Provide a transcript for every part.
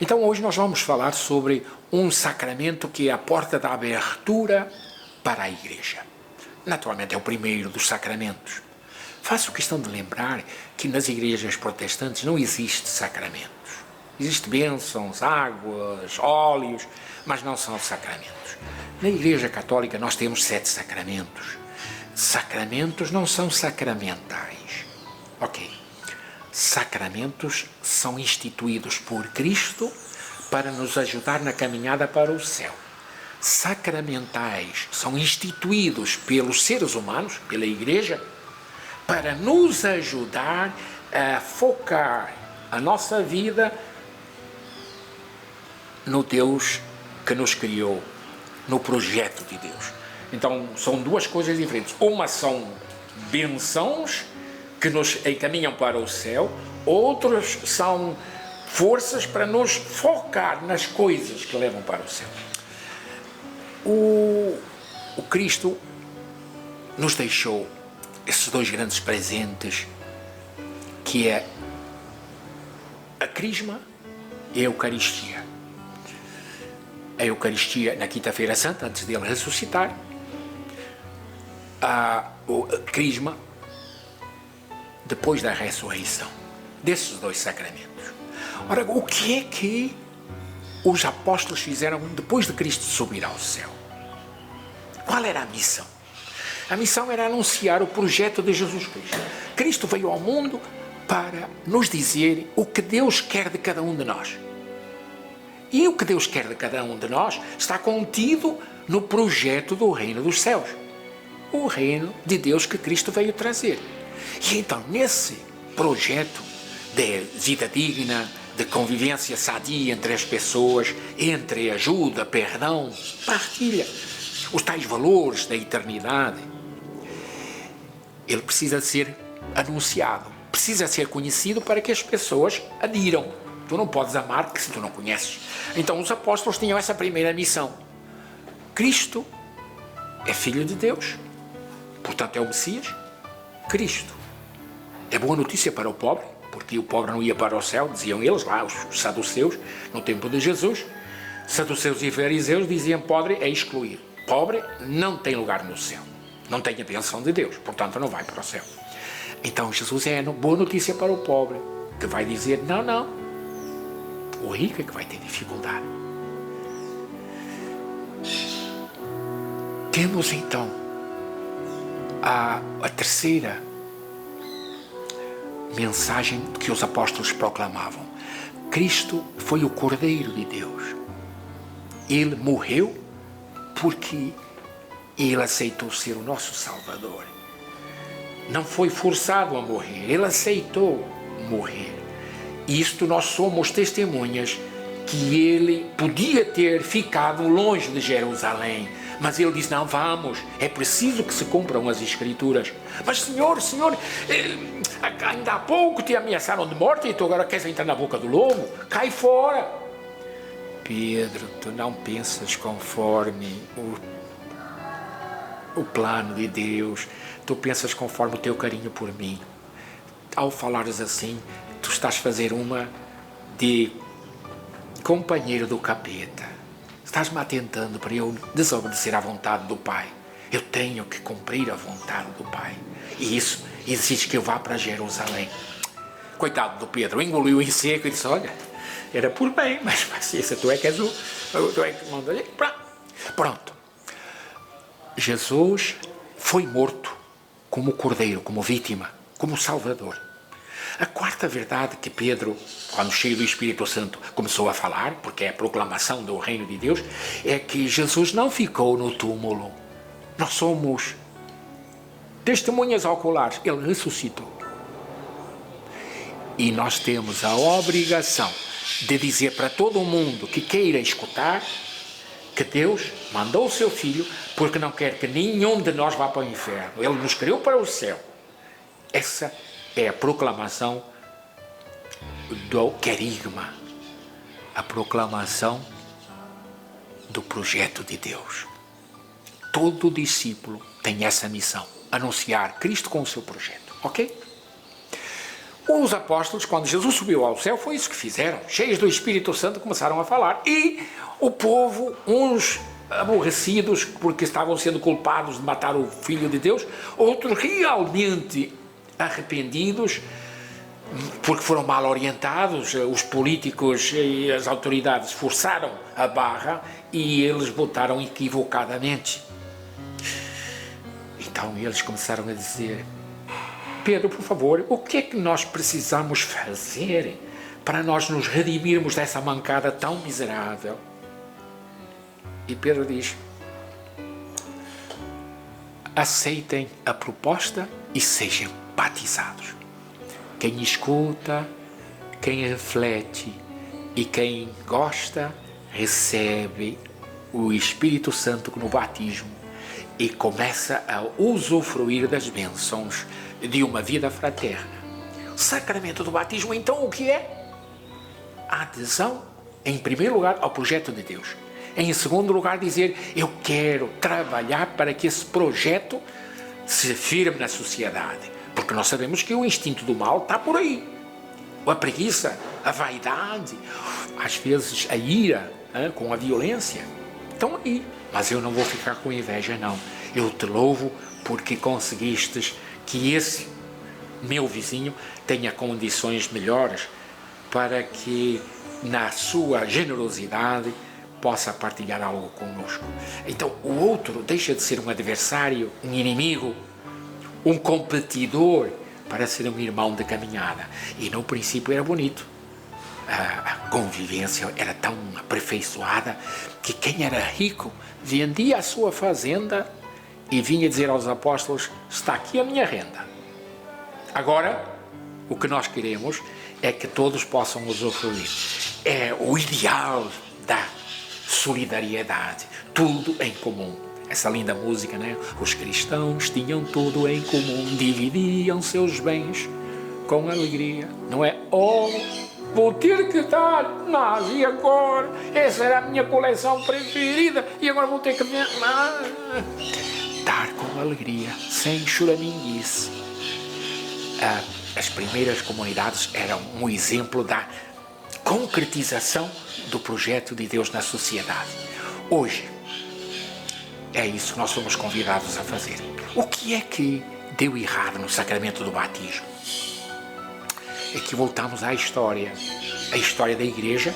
Então hoje nós vamos falar sobre um sacramento que é a porta da abertura para a Igreja. Naturalmente é o primeiro dos sacramentos. Faço questão de lembrar que nas igrejas protestantes não existe sacramentos. Existem bênçãos, águas, óleos, mas não são sacramentos. Na Igreja Católica nós temos 7 sacramentos. Sacramentos não são sacramentais. Ok. Sacramentos são instituídos por Cristo para nos ajudar na caminhada para o céu. Sacramentais são instituídos pelos seres humanos, pela Igreja, para nos ajudar a focar a nossa vida no Deus que nos criou, no projeto de Deus. Então, são duas coisas diferentes. Uma são bênçãos que nos encaminham para o céu, outros são forças para nos focar nas coisas que levam para o céu. O Cristo nos deixou esses 2 grandes presentes, que é a Crisma e a Eucaristia. A Eucaristia na Quinta-feira Santa, antes dele ressuscitar. A Crisma depois da ressurreição. Desses 2 sacramentos. Ora, o que é que os apóstolos fizeram depois de Cristo subir ao céu? Qual era a missão? A missão era anunciar o projeto de Jesus Cristo. Cristo veio ao mundo para nos dizer o que Deus quer de cada um de nós. E o que Deus quer de cada um de nós está contido no projeto do reino dos céus. O reino de Deus que Cristo veio trazer. E então, nesse projeto de vida digna, de convivência sadia entre as pessoas, entre ajuda, perdão, partilha, os tais valores da eternidade, ele precisa ser anunciado, precisa ser conhecido para que as pessoas adiram. Tu não podes amar se tu não conheces. Então os apóstolos tinham essa primeira missão. Cristo é Filho de Deus, portanto é o Messias. Cristo é boa notícia para o pobre, porque o pobre não ia para o céu, diziam eles lá, os saduceus, no tempo de Jesus. Saduceus e fariseus diziam pobre é excluído. Pobre não tem lugar no céu, não tem a bênção de Deus, portanto não vai para o céu. Então Jesus é boa notícia para o pobre, que vai dizer, não, o rico é que vai ter dificuldade. Temos então a terceira mensagem que os apóstolos proclamavam. Cristo foi o Cordeiro de Deus. Ele morreu porque ele aceitou ser o nosso Salvador. Não foi forçado a morrer, ele aceitou morrer. Isto nós somos testemunhas que ele podia ter ficado longe de Jerusalém, mas ele disse, não, vamos, é preciso que se cumpram as Escrituras. Mas Senhor, ainda há pouco te ameaçaram de morte e tu agora queres entrar na boca do lobo? Cai fora. Pedro, tu não pensas conforme o plano de Deus, tu pensas conforme o teu carinho por mim. Ao falares assim, tu estás a fazer uma de companheiro do capeta. Estás-me atentando para eu desobedecer à vontade do Pai. Eu tenho que cumprir a vontade do Pai. E isso exige que eu vá para Jerusalém. Coitado do Pedro, engoliu em seco e disse, olha, era por bem, mas paciência, tu é que és tu é que manda. Pronto. Jesus foi morto como cordeiro, como vítima, como salvador. A quarta verdade que Pedro, quando cheio do Espírito Santo, começou a falar, porque é a proclamação do reino de Deus, é que Jesus não ficou no túmulo. Nós somos testemunhas oculares. Ele ressuscitou. E nós temos a obrigação de dizer para todo mundo que queira escutar que Deus mandou o seu Filho porque não quer que nenhum de nós vá para o inferno. Ele nos criou para o céu. Essa é a proclamação do querigma, a proclamação do projeto de Deus. Todo discípulo tem essa missão, anunciar Cristo com o seu projeto, ok? Os apóstolos, quando Jesus subiu ao céu, foi isso que fizeram. Cheios do Espírito Santo, começaram a falar. E o povo, uns aborrecidos porque estavam sendo culpados de matar o Filho de Deus, outros realmente arrependidos porque foram mal orientados. Os políticos e as autoridades forçaram a barra e eles votaram equivocadamente. Então eles começaram a dizer: Pedro, por favor, o que é que nós precisamos fazer para nós nos redimirmos dessa mancada tão miserável? E Pedro diz: aceitem a proposta e sejam batizados. Quem escuta, quem reflete e quem gosta, recebe o Espírito Santo no batismo e começa a usufruir das bênçãos de uma vida fraterna. O sacramento do batismo, então, o que é? A adesão, em primeiro lugar, ao projeto de Deus. Em segundo lugar, dizer: eu quero trabalhar para que esse projeto se firme na sociedade. Porque nós sabemos que o instinto do mal está por aí. A preguiça, a vaidade, às vezes a ira, com a violência, estão aí. Mas eu não vou ficar com inveja, não. Eu te louvo porque conseguistes que esse meu vizinho tenha condições melhores para que, na sua generosidade, possa partilhar algo conosco. Então, o outro deixa de ser um adversário, um inimigo, um competidor, para ser um irmão de caminhada. E no princípio era bonito. A convivência era tão aperfeiçoada que quem era rico vendia a sua fazenda e vinha dizer aos apóstolos: está aqui a minha renda. Agora, o que nós queremos é que todos possam usufruir. É o ideal da solidariedade, tudo em comum. Essa linda música, né? Os cristãos tinham tudo em comum, dividiam seus bens com alegria. Não é? Oh, vou ter que dar, mas e agora? Essa era a minha coleção preferida e agora vou ter que dar com alegria, sem choraminguice. As primeiras comunidades eram um exemplo da concretização do projeto de Deus na sociedade. Hoje, é isso que nós somos convidados a fazer. O que é que deu errado no sacramento do batismo? É que voltamos à história da Igreja,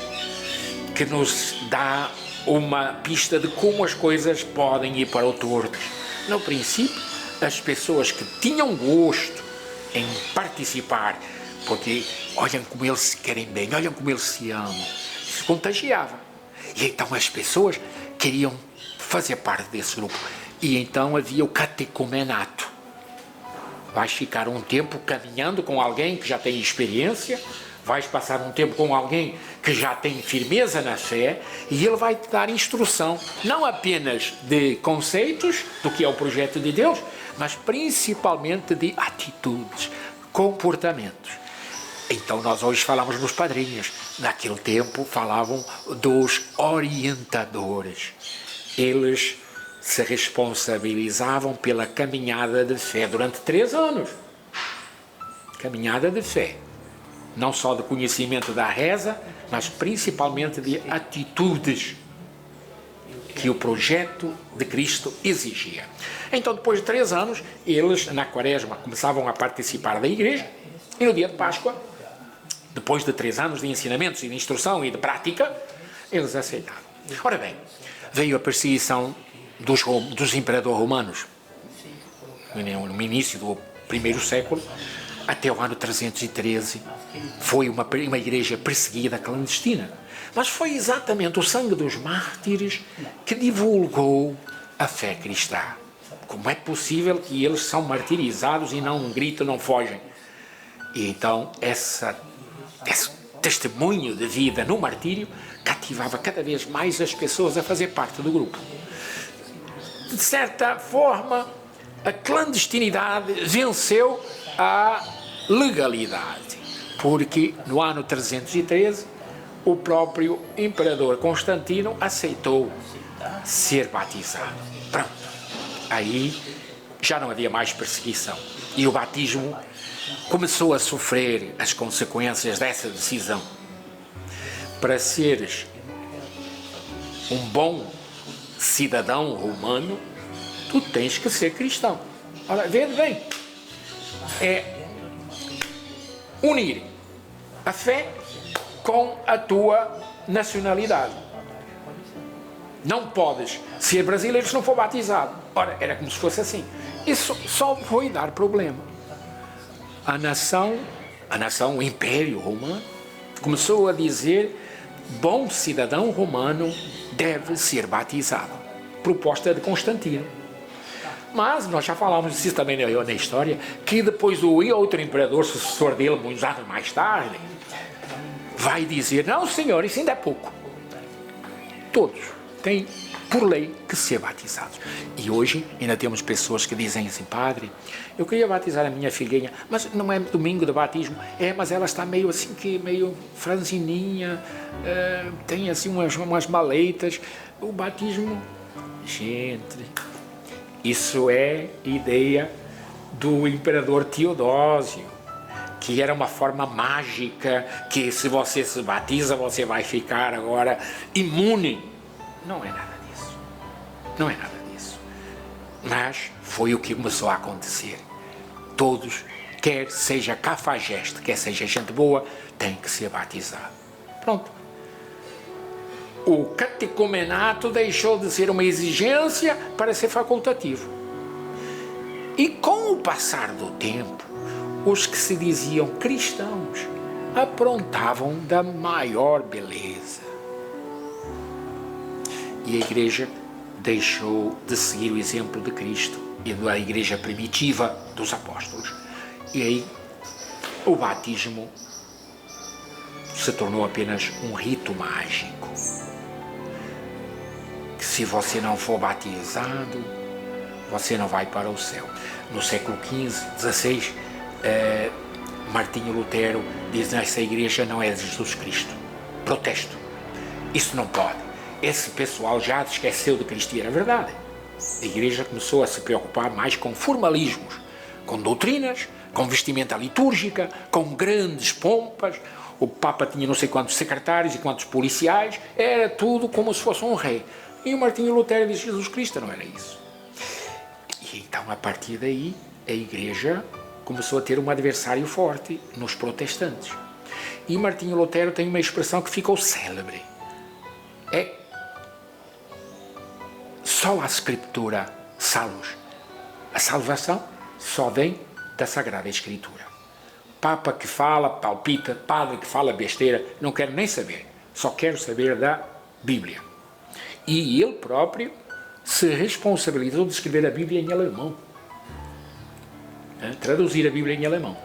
que nos dá uma pista de como as coisas podem ir para o torto. No princípio, as pessoas que tinham gosto em participar, porque olham como eles se querem bem, olham como eles se amam, se contagiavam. E então as pessoas queriam fazer parte desse grupo. E então havia o catecumenato. Vais ficar um tempo caminhando com alguém que já tem experiência, vais passar um tempo com alguém que já tem firmeza na fé e ele vai te dar instrução, não apenas de conceitos do que é o projeto de Deus, mas principalmente de atitudes, comportamentos. Então nós hoje falamos nos padrinhos, naquele tempo falavam dos orientadores. Eles se responsabilizavam pela caminhada de fé durante 3 anos. Caminhada de fé. Não só de conhecimento da reza, mas principalmente de atitudes que o projeto de Cristo exigia. Então, depois de 3 anos, eles, na Quaresma, começavam a participar da Igreja, e no dia de Páscoa, depois de 3 anos de ensinamentos e de instrução e de prática, eles aceitavam. Ora bem, veio a perseguição dos imperadores romanos, no início do primeiro século, até o ano 313, foi uma igreja perseguida, clandestina. Mas foi exatamente o sangue dos mártires que divulgou a fé cristã. Como é possível que eles são martirizados e não gritam, não fogem? E então, esse testemunho de vida no martírio cativava cada vez mais as pessoas a fazer parte do grupo. De certa forma, a clandestinidade venceu a legalidade, porque no ano 313 o próprio imperador Constantino aceitou ser batizado. Pronto, aí já não havia mais perseguição e o batismo começou a sofrer as consequências dessa decisão. Para seres um bom cidadão romano, tu tens que ser cristão. Ora, vede bem, é unir a fé com a tua nacionalidade. Não podes ser brasileiro se não for batizado. Ora, era como se fosse assim. Isso só foi dar problema. A nação, o Império Romano, começou a dizer: bom cidadão romano deve ser batizado. Proposta de Constantino. Mas nós já falámos disso também na história, que depois o outro imperador sucessor dele, muitos anos mais tarde, vai dizer: não, senhor, isso ainda é pouco. Todos têm, por lei, que ser batizados. E hoje ainda temos pessoas que dizem assim: padre, eu queria batizar a minha filhinha, mas não é domingo de batismo. É, mas ela está meio assim, meio franzininha, tem assim umas maleitas. O batismo, gente, isso é ideia do imperador Teodósio, que era uma forma mágica, que se você se batiza, você vai ficar agora imune. Não é nada disso. Não é nada disso. Mas foi o que começou a acontecer. Todos, quer seja cafajeste, quer seja gente boa, tem que ser batizado. Pronto. O catecumenato deixou de ser uma exigência para ser facultativo. E com o passar do tempo, os que se diziam cristãos aprontavam da maior beleza. E a igreja deixou de seguir o exemplo de Cristo e da igreja primitiva dos apóstolos. E aí o batismo se tornou apenas um rito mágico. Que se você não for batizado, você não vai para o céu. No século XV, XVI, Martinho Lutero diz: essa igreja não é de Jesus Cristo. Protesto. Isso não pode. Esse pessoal já esqueceu de Cristo, e era verdade. A igreja começou a se preocupar mais com formalismos, com doutrinas, com vestimenta litúrgica, com grandes pompas. O Papa tinha não sei quantos secretários e quantos policiais, era tudo como se fosse um rei. E o Martinho Lutero disse: Jesus Cristo não era isso. E então, a partir daí, a igreja começou a ter um adversário forte nos protestantes. E Martinho Lutero tem uma expressão que ficou célebre. É só a Escritura salvos. A salvação só vem da Sagrada Escritura. Papa que fala, palpita, padre que fala besteira, não quero nem saber. Só quero saber da Bíblia. E ele próprio se responsabilizou de escrever a Bíblia em alemão. Traduzir a Bíblia em alemão.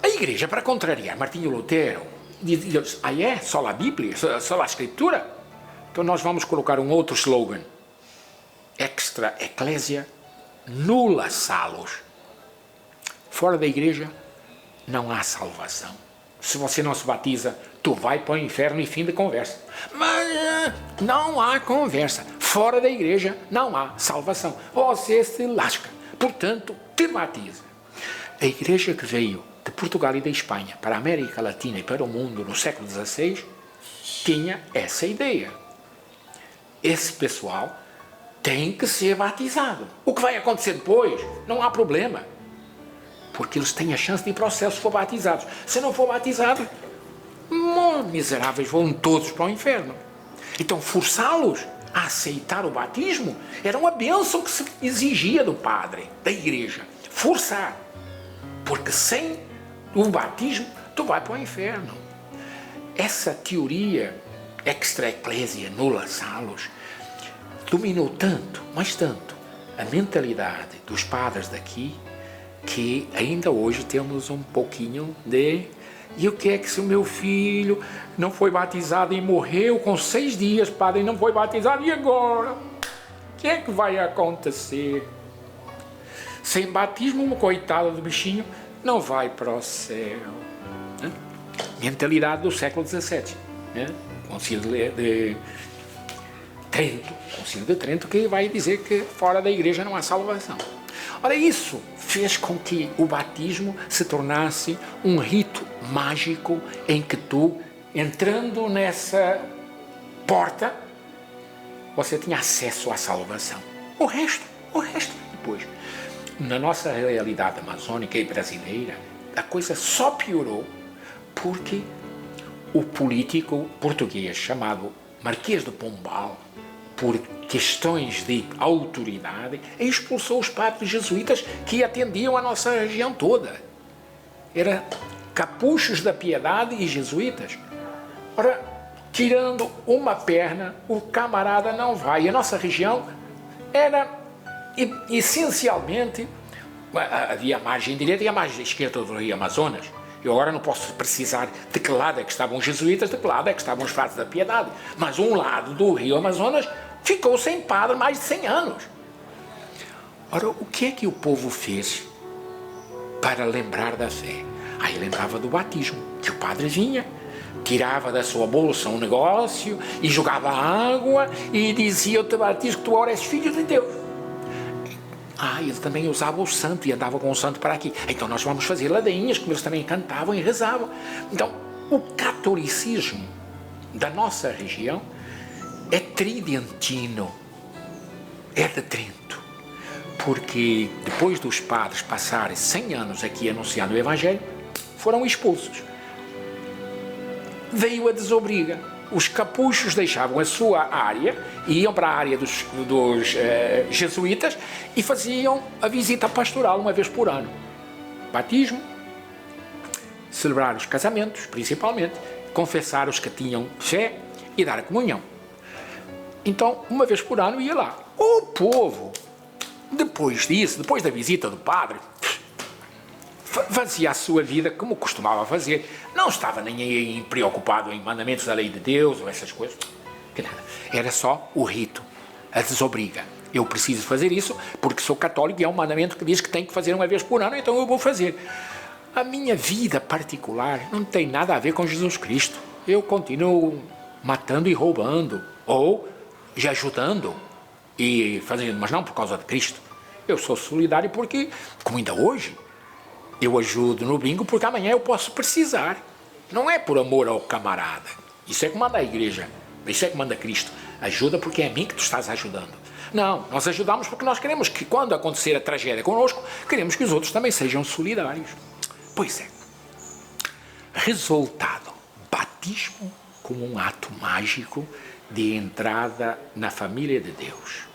A igreja, para contrariar Martinho Lutero, diz: ah, é? Só a Bíblia? Só a Escritura? Então nós vamos colocar um outro slogan: extra ecclesia nulla salus. Fora da igreja não há salvação. Se você não se batiza, tu vai para o inferno e fim de conversa. Mas não há conversa. Fora da igreja não há salvação. Você se lasca. Portanto, te batiza. A igreja que veio de Portugal e da Espanha para a América Latina e para o mundo no século XVI tinha essa ideia. Esse pessoal tem que ser batizado. O que vai acontecer depois, não há problema. Porque eles têm a chance de ir para o céu se for batizados. Se não for batizado, miseráveis, vão todos para o inferno. Então, forçá-los a aceitar o batismo era uma bênção que se exigia do padre, da igreja. Forçar. Porque sem o batismo, tu vai para o inferno. Essa teoria extra ecclesia nulla salus dominou tanto, mas tanto, a mentalidade dos padres daqui, que ainda hoje temos um pouquinho de: e o que é que se o meu filho não foi batizado e morreu com 6 dias, padre, não foi batizado, e agora? O que é que vai acontecer? Sem batismo, uma coitada do bichinho não vai para o céu. Mentalidade do século XVII. Concílio de Trento, que vai dizer que fora da igreja não há salvação. Ora, isso fez com que o batismo se tornasse um rito mágico em que tu, entrando nessa porta, você tinha acesso à salvação. O resto depois. Na nossa realidade amazônica e brasileira, a coisa só piorou porque o político português chamado Marquês de Pombal, por questões de autoridade, expulsou os padres jesuítas que atendiam a nossa região toda. Era capuchos da piedade e jesuítas. Ora, tirando uma perna, o camarada não vai. A nossa região era essencialmente, havia a margem direita e a margem esquerda do Rio Amazonas. Eu agora não posso precisar de que lado é que estavam os jesuítas, de que lado é que estavam os frades da piedade. Mas um lado do Rio Amazonas ficou sem padre mais de 100 anos. Ora, o que é que o povo fez para lembrar da fé? Aí lembrava do batismo, que o padre vinha, tirava da sua bolsa um negócio e jogava água e dizia: eu te batizo que tu agora és filho de Deus. Ele também usava o santo e andava com o santo para aqui. Então nós vamos fazer ladainhas, como eles também cantavam e rezavam. Então, o catolicismo da nossa região é tridentino, é de Trento, porque depois dos padres passarem 100 anos aqui anunciando o Evangelho, foram expulsos. Veio a desobriga. Os capuchos deixavam a sua área e iam para a área dos jesuítas e faziam a visita pastoral uma vez por ano. Batismo, celebrar os casamentos, principalmente, confessar os que tinham fé e dar a comunhão. Então, uma vez por ano ia lá. O povo, depois disso, depois da visita do padre, fazia a sua vida como costumava fazer. Não estava nem aí preocupado em mandamentos da lei de Deus ou essas coisas. Que nada. Era só o rito, a desobriga. Eu preciso fazer isso porque sou católico e é um mandamento que diz que tenho que fazer uma vez por ano, então eu vou fazer. A minha vida particular não tem nada a ver com Jesus Cristo. Eu continuo matando e roubando, ou já ajudando e fazendo, mas não por causa de Cristo. Eu sou solidário porque, como ainda hoje, eu ajudo no bingo porque amanhã eu posso precisar. Não é por amor ao camarada. Isso é que manda a igreja. Isso é que manda Cristo. Ajuda porque é a mim que tu estás ajudando. Não, nós ajudamos porque nós queremos que quando acontecer a tragédia conosco, queremos que os outros também sejam solidários. Pois é. Resultado. Batismo como um ato mágico de entrada na família de Deus.